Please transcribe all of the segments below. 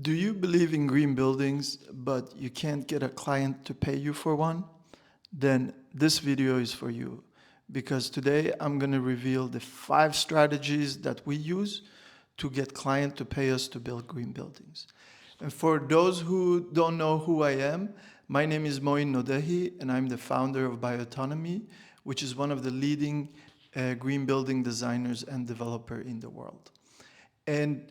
Do you believe in green buildings, but you can't get a client to pay you for one? Then this video is for you, because today I'm going to reveal the 5 strategies that we use to get client to pay us to build green buildings. And for those who don't know who I am, my name is Moin Nodehi, and I'm the founder of Bioautonomy, which is one of the leading green building designers and developer in the world. And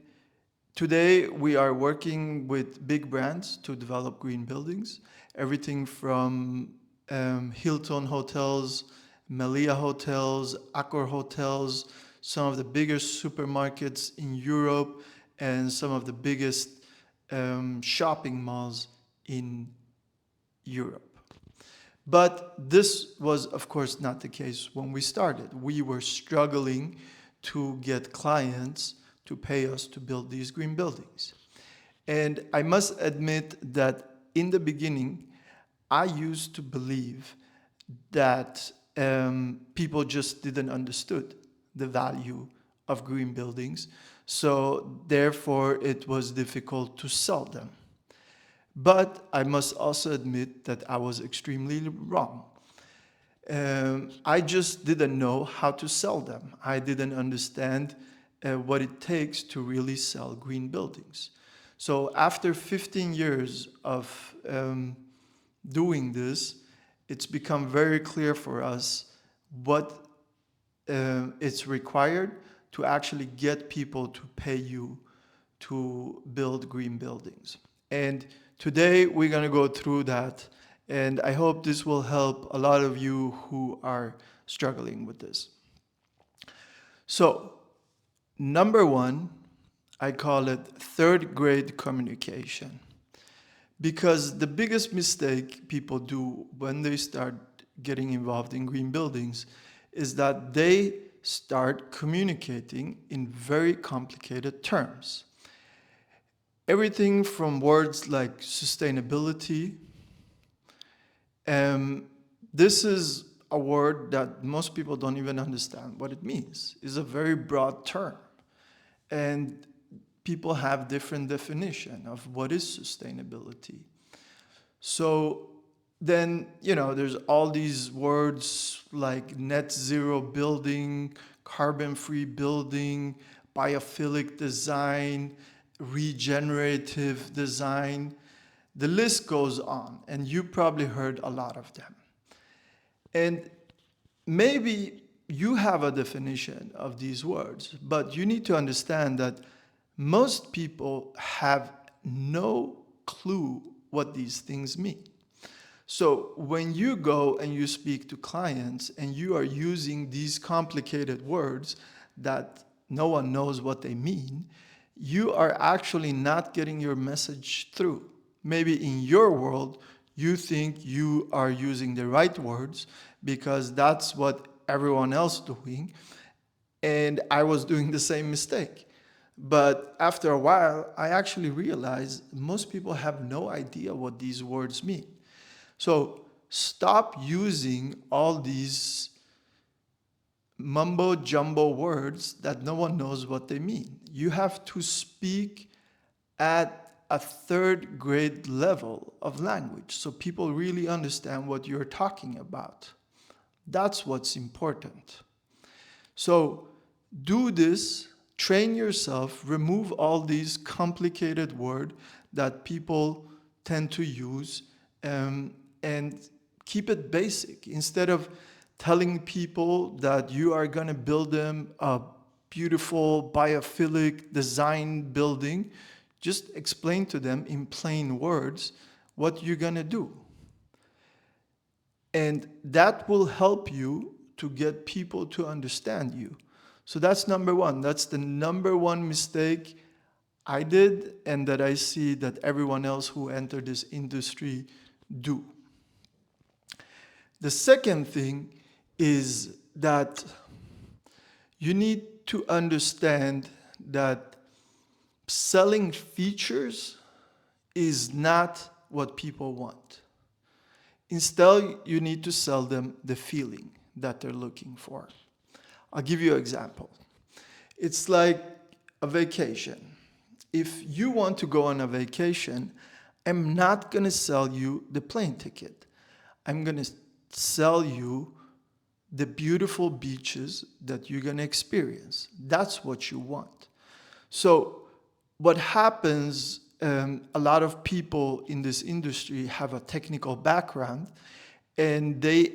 today, we are working with big brands to develop green buildings, everything from Hilton hotels, Melia hotels, Accor hotels, some of the biggest supermarkets in Europe, and some of the biggest shopping malls in Europe. But this was, of course, not the case when we started. We were struggling to get clients to pay us to build these green buildings. And I must admit that in the beginning, I used to believe that people just didn't understood the value of green buildings. So therefore, it was difficult to sell them. But I must also admit that I was extremely wrong. I just didn't know how to sell them. I didn't understand what it takes to really sell green buildings. So after 15 years of doing this, it's become very clear for us what it's required to actually get people to pay you to build green buildings. And today we're going to go through that, and I hope this will help a lot of you who are struggling with this. So, number 1, I call it third grade communication. Because the biggest mistake people do when they start getting involved in green buildings is that they start communicating in very complicated terms. Everything from words like sustainability. This is a word that most people don't even understand what it means. It's a very broad term. And people have different definition of what is sustainability. So then, there's all these words like net zero building, carbon-free building, biophilic design, regenerative design. The list goes on, and you probably heard a lot of them. And maybe you have a definition of these words, but you need to understand that most people have no clue what these things mean. So when you go and you speak to clients and you are using these complicated words that no one knows what they mean, you are actually not getting your message through. Maybe in your world, you think you are using the right words because that's what everyone else doing, and I was doing the same mistake. But after a while, I actually realized most people have no idea what these words mean. So stop using all these mumbo jumbo words that no one knows what they mean. You have to speak at a third grade level of language so people really understand what you're talking about. That's what's important. So do this, train yourself, remove all these complicated words that people tend to use, and keep it basic. Instead of telling people that you are going to build them a beautiful biophilic design building, just explain to them in plain words what you're going to do. And that will help you to get people to understand you. So that's number 1. That's the number 1 mistake I did, and that I see that everyone else who entered this industry do. The second thing is that you need to understand that selling features is not what people want. Instead, you need to sell them the feeling that they're looking for. I'll give you an example. It's like a vacation. If you want to go on a vacation, I'm not going to sell you the plane ticket. I'm going to sell you the beautiful beaches that you're going to experience. That's what you want. So what happens, a lot of people in this industry have a technical background, and they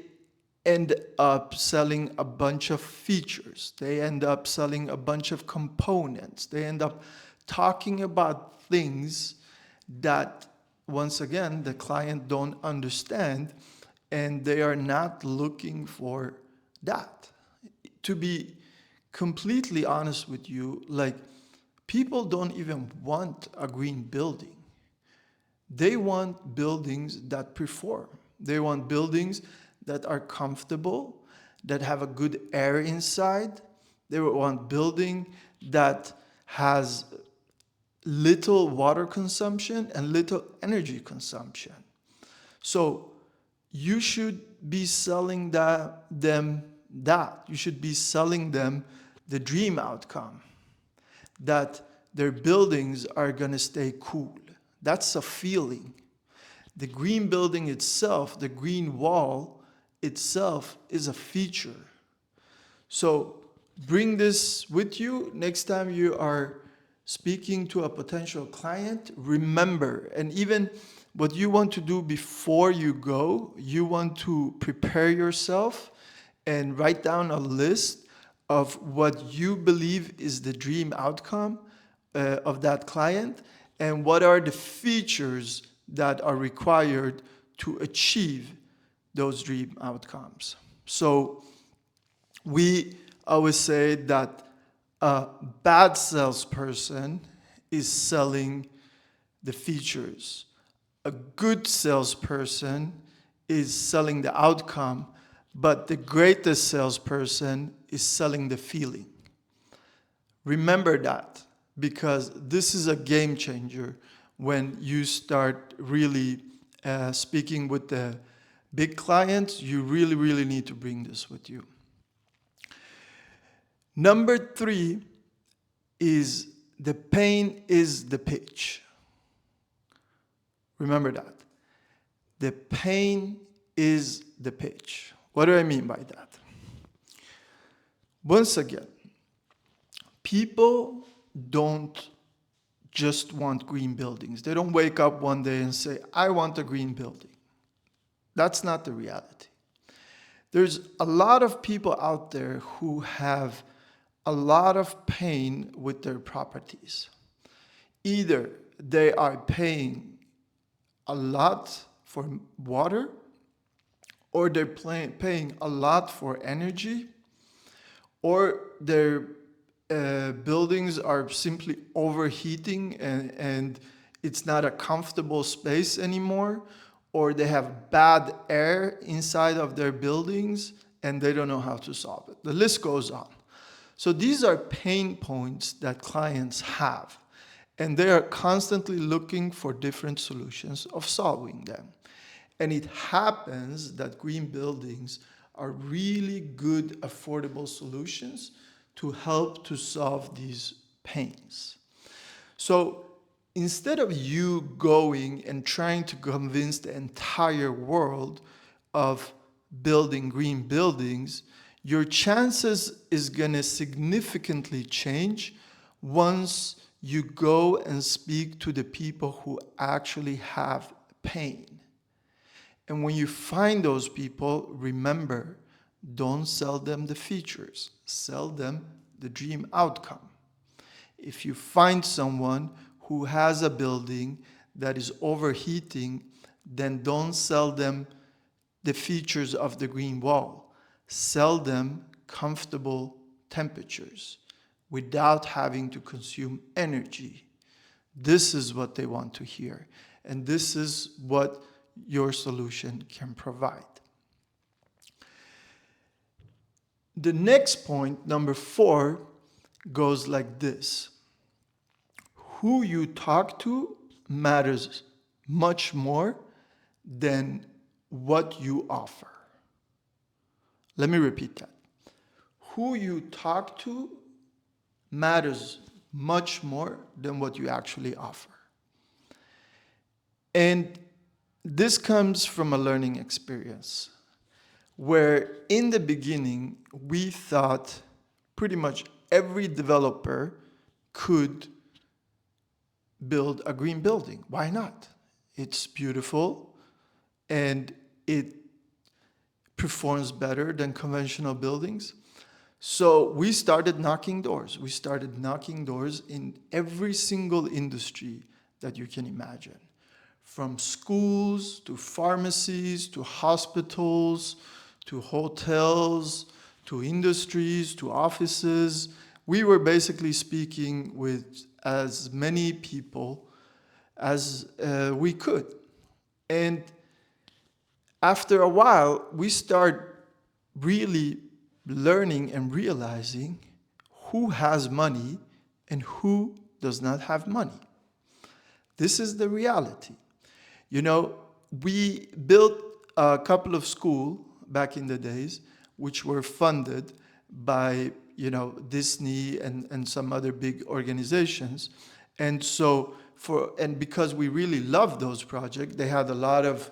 end up selling a bunch of features. They end up selling a bunch of components. They end up talking about things that, once again, the client don't understand, and they are not looking for that. To be completely honest with you, like, people don't even want a green building. They want buildings that perform. They want buildings that are comfortable, that have a good air inside. They want building that has little water consumption and little energy consumption. So you should be selling them that. You should be selling them the dream outcome, that their buildings are going to stay cool. That's a feeling. The green building itself, the green wall itself, is a feature. So bring this with you next time you are speaking to a potential client. Remember, and even what you want to do before you go, you want to prepare yourself and write down a list of what you believe is the dream outcome of that client, and what are the features that are required to achieve those dream outcomes. So we always say that a bad salesperson is selling the features. A good salesperson is selling the outcome, but the greatest salesperson is selling the feeling. Remember that, because this is a game changer when you start really speaking with the big clients. You really, really need to bring this with you. Number 3 is the pain is the pitch. Remember that. The pain is the pitch. What do I mean by that? Once again, people don't just want green buildings. They don't wake up one day and say, I want a green building. That's not the reality. There's a lot of people out there who have a lot of pain with their properties. Either they are paying a lot for water, or they're paying a lot for energy, or their buildings are simply overheating and it's not a comfortable space anymore, or they have bad air inside of their buildings and they don't know how to solve it. The list goes on. So these are pain points that clients have, and they are constantly looking for different solutions of solving them. And it happens that green buildings are really good, affordable solutions to help to solve these pains. So instead of you going and trying to convince the entire world of building green buildings, your chances is going to significantly change once you go and speak to the people who actually have pain. And when you find those people, remember, don't sell them the features, sell them the dream outcome. If you find someone who has a building that is overheating, then don't sell them the features of the green wall. Sell them comfortable temperatures without having to consume energy. This is what they want to hear, and this is what your solution can provide. The next point, number 4, goes like this. Who you talk to matters much more than what you offer. Let me repeat that. Who you talk to matters much more than what you actually offer. And this comes from a learning experience where in the beginning, we thought pretty much every developer could build a green building. Why not? It's beautiful and it performs better than conventional buildings. So we started knocking doors. We started knocking doors in every single industry that you can imagine. From schools to pharmacies to hospitals to hotels to industries to offices. We were basically speaking with as many people as we could. And after a while, we start really learning and realizing who has money and who does not have money. This is the reality. You know, we built a couple of schools back in the days, which were funded by, Disney and some other big organizations. And so because we really loved those projects, they had a lot of,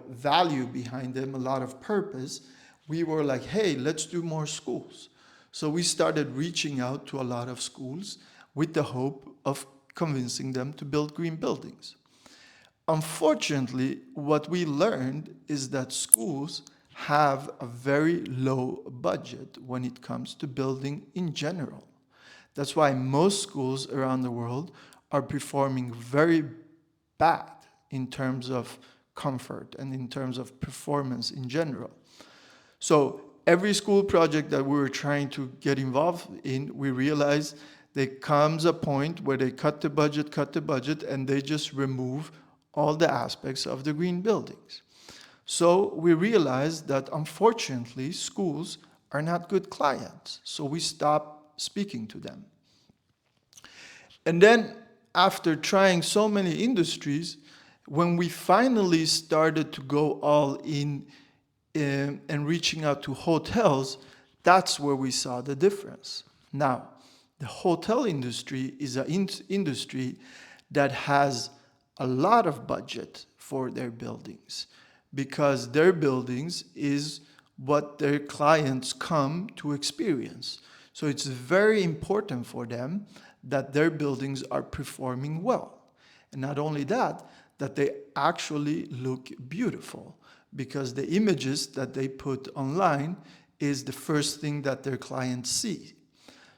value behind them, a lot of purpose. We were like, hey, let's do more schools. So we started reaching out to a lot of schools with the hope of convincing them to build green buildings. Unfortunately, what we learned is that schools have a very low budget when it comes to building in general. That's why most schools around the world are performing very bad in terms of comfort and in terms of performance in general. So every school project that we were trying to get involved in, we realized there comes a point where they cut the budget, and they just remove all the aspects of the green buildings. So we realized that unfortunately schools are not good clients. So we stopped speaking to them. And then after trying so many industries, when we finally started to go all in and reaching out to hotels, that's where we saw the difference. Now, the hotel industry is an industry that has a lot of budget for their buildings because their buildings is what their clients come to experience. So it's very important for them that their buildings are performing well. And not only that, that they actually look beautiful because the images that they put online is the first thing that their clients see.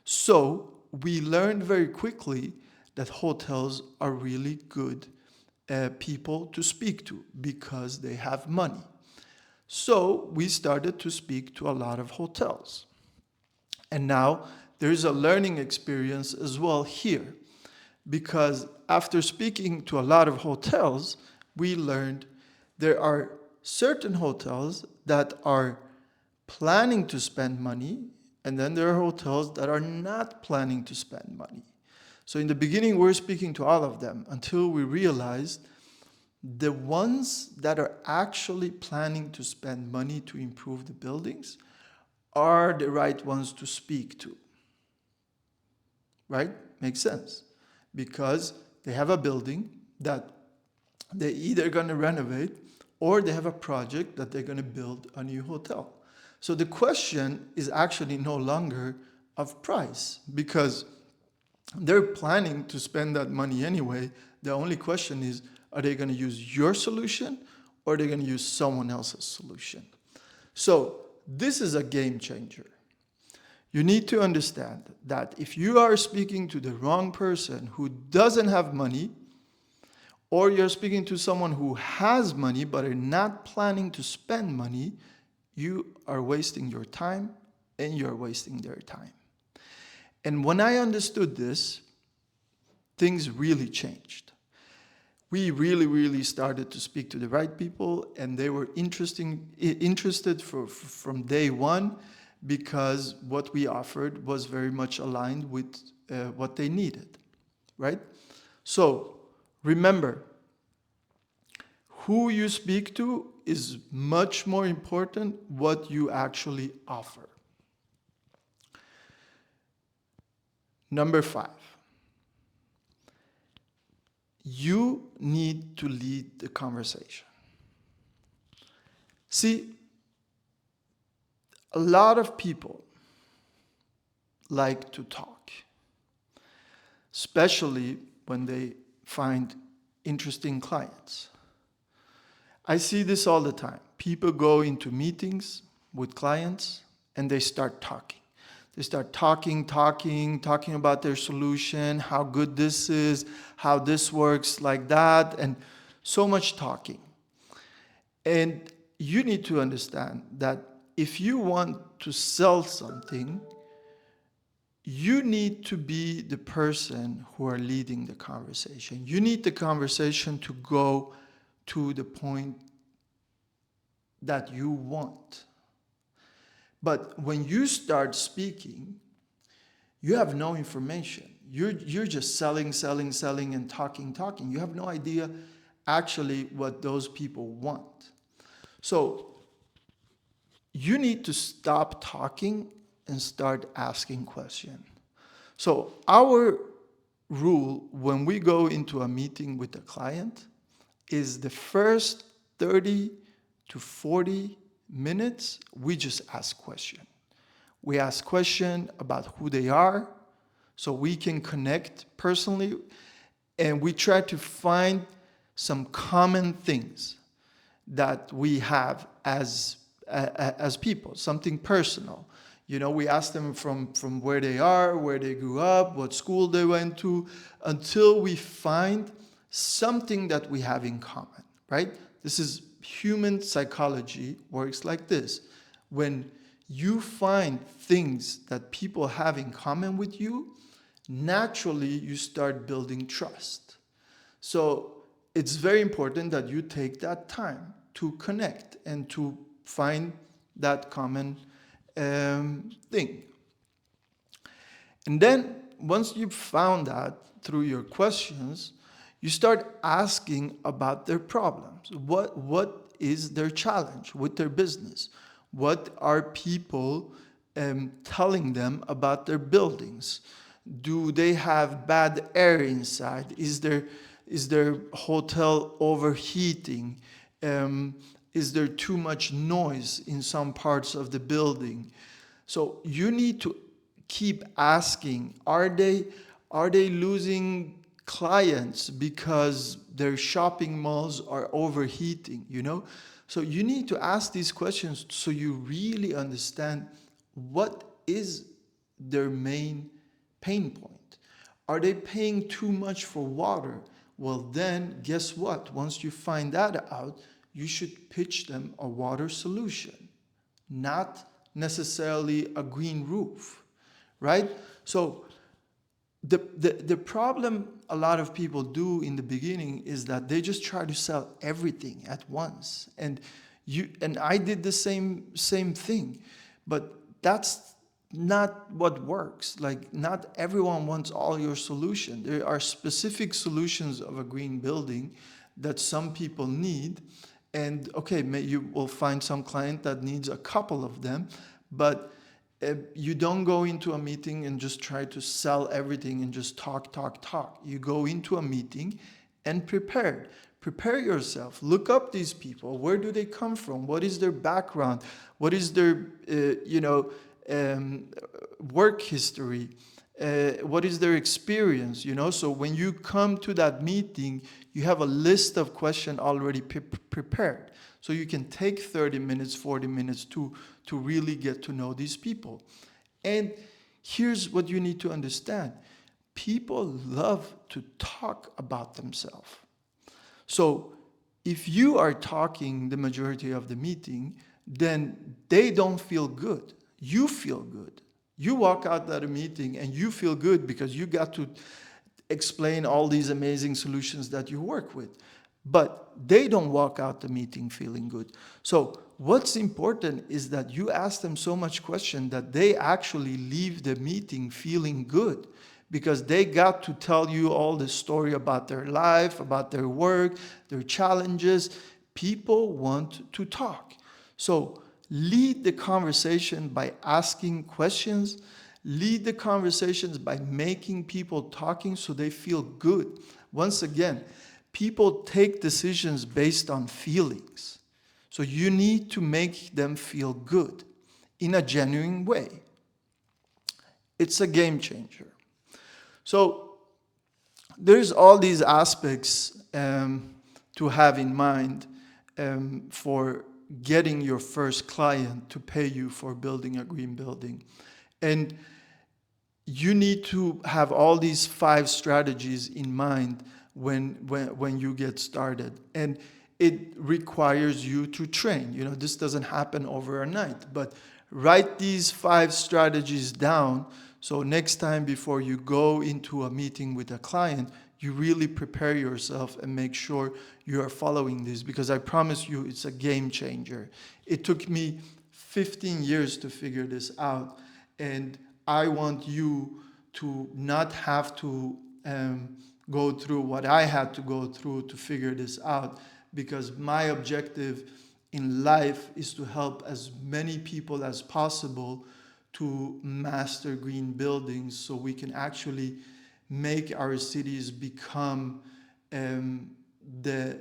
So we learned very quickly that hotels are really good people to speak to because they have money. So we started to speak to a lot of hotels. And now there's a learning experience as well here because after speaking to a lot of hotels, we learned there are certain hotels that are planning to spend money, and then there are hotels that are not planning to spend money. So in the beginning, we're speaking to all of them until we realized the ones that are actually planning to spend money to improve the buildings are the right ones to speak to. Right? Makes sense. Because they have a building that they're either going to renovate or they have a project that they're going to build a new hotel. So the question is actually no longer of price because they're planning to spend that money anyway. The only question is, are they going to use your solution or are they going to use someone else's solution? So this is a game changer. You need to understand that if you are speaking to the wrong person who doesn't have money, or you're speaking to someone who has money but are not planning to spend money, you are wasting your time and you're wasting their time. And when I understood this, things really changed. We really started to speak to the right people, and they were interested from day one because what we offered was very much aligned with what they needed, right? So remember, who you speak to is much more important what you actually offer. Number 5, you need to lead the conversation. See, a lot of people like to talk, especially when they find interesting clients. I see this all the time. People go into meetings with clients and they start talking. They start talking about their solution, how good this is, how this works like that, and so much talking. And you need to understand that if you want to sell something, you need to be the person who are leading the conversation. You need the conversation to go to the point that you want. But when you start speaking, you have no information. You're just selling and talking. You have no idea actually what those people want. So you need to stop talking and start asking questions. So our rule when we go into a meeting with a client is the first 30 to 40 minutes, we just ask questions. We ask questions about who they are so we can connect personally, and we try to find some common things that we have as people, something personal. We ask them from where they are, where they grew up, what school they went to, until we find something that we have in common, right? This is human psychology, works like this. When you find things that people have in common with you, naturally you start building trust. So it's very important that you take that time to connect and to find that common thing. And then once you've found that through your questions, you start asking about their problems. What is their challenge with their business? What are people telling them about their buildings? Do they have bad air inside? Is their hotel overheating? Is there too much noise in some parts of the building? So you need to keep asking, are they losing clients because their shopping malls are overheating, So you need to ask these questions so you really understand what is their main pain point. Are they paying too much for water? Well, then guess what? Once you find that out, you should pitch them a water solution, not necessarily a green roof, right? So the problem a lot of people do in the beginning is that they just try to sell everything at once. And I did the same thing, but that's not what works. Like, not everyone wants all your solution. There are specific solutions of a green building that some people need. And okay, you will find some client that needs a couple of them, but you don't go into a meeting and just try to sell everything and just talk. You go into a meeting and prepare yourself. Look up these people. Where do they come from? What is their background? What is their work history? What is their experience? So when you come to that meeting, you have a list of questions already prepared. So you can take 30 minutes, 40 minutes to really get to know these people. And here's what you need to understand. People love to talk about themselves. So if you are talking the majority of the meeting, then they don't feel good. You feel good. You walk out of the meeting and you feel good because you got to explain all these amazing solutions that you work with. But they don't walk out the meeting feeling good. So what's important is that you ask them so much question that they actually leave the meeting feeling good, because they got to tell you all the story about their life, about their work, their challenges. People want to talk. So lead the conversation by asking questions. Lead the conversations by making people talking so they feel good. once again, people take decisions based on feelings. So you need to make them feel good in a genuine way. It's a game changer. So there's all these aspects to have in mind for getting your first client to pay you for building a green building. And you need to have all these 5 strategies in mind when you get started. And it requires you to train. You know, this doesn't happen overnight, but write these 5 strategies down. So next time before you go into a meeting with a client, you really prepare yourself and make sure you are following this, because I promise you it's a game changer. It took me 15 years to figure this out, and I want you to not have to go through what I had to go through to figure this out, because my objective in life is to help as many people as possible to master green buildings, so we can actually make our cities become the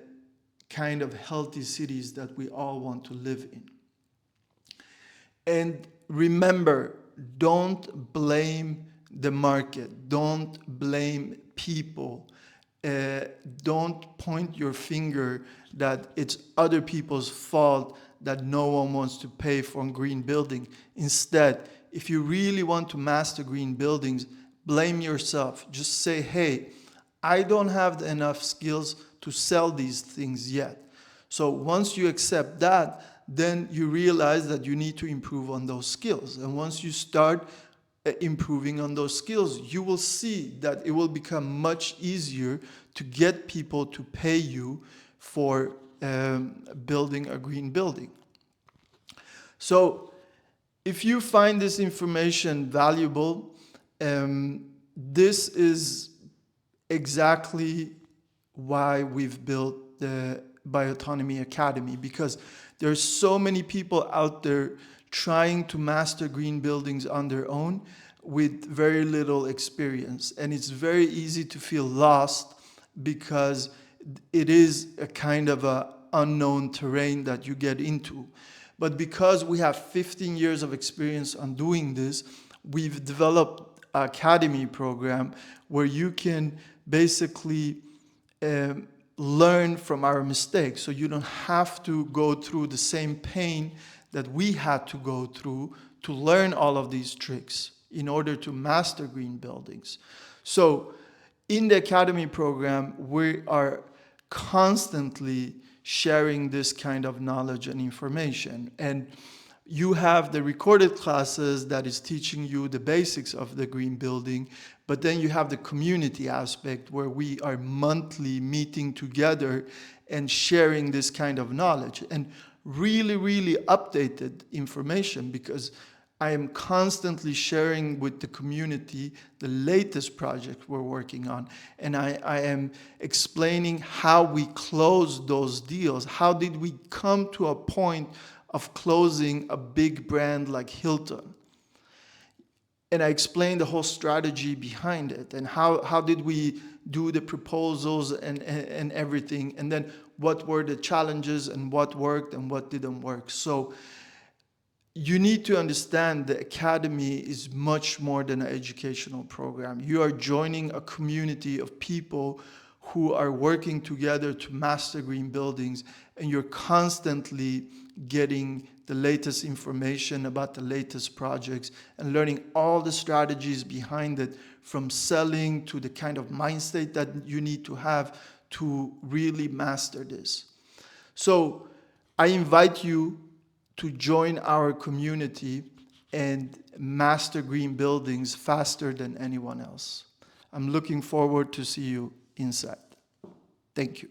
kind of healthy cities that we all want to live in. And remember, don't blame the market, don't blame people, don't point your finger that it's other people's fault that no one wants to pay for a green building. Instead, if you really want to master green buildings, blame yourself. Just say, hey, I don't have enough skills to sell these things yet. So once you accept that, then you realize that you need to improve on those skills. And once you start improving on those skills, you will see that it will become much easier to get people to pay you for building a green building. So if you find this information valuable, this is exactly why we've built the Bioautonomy Academy, because there's so many people out there trying to master green buildings on their own with very little experience. And it's very easy to feel lost because it is a kind of a unknown terrain that you get into. But because we have 15 years of experience on doing this, we've developed an academy program where you can basically learn from our mistakes. So you don't have to go through the same pain that we had to go through to learn all of these tricks in order to master green buildings. So in the academy program, we are constantly sharing this kind of knowledge and information. And you have the recorded classes that is teaching you the basics of the green building, but then you have the community aspect where we are monthly meeting together and sharing this kind of knowledge and really, really updated information, because I am constantly sharing with the community the latest project we're working on. And I am explaining how we closed those deals. How did we come to a point of closing a big brand like Hilton? And I explained the whole strategy behind it, and how did we do the proposals and everything, and then what were the challenges and what worked and what didn't work. So you need to understand the academy is much more than an educational program. You are joining a community of people who are working together to master green buildings, and you're constantly getting the latest information about the latest projects and learning all the strategies behind it, from selling to the kind of mindset that you need to have to really master this. So I invite you to join our community and master green buildings faster than anyone else. I'm looking forward to see you inside. Thank you.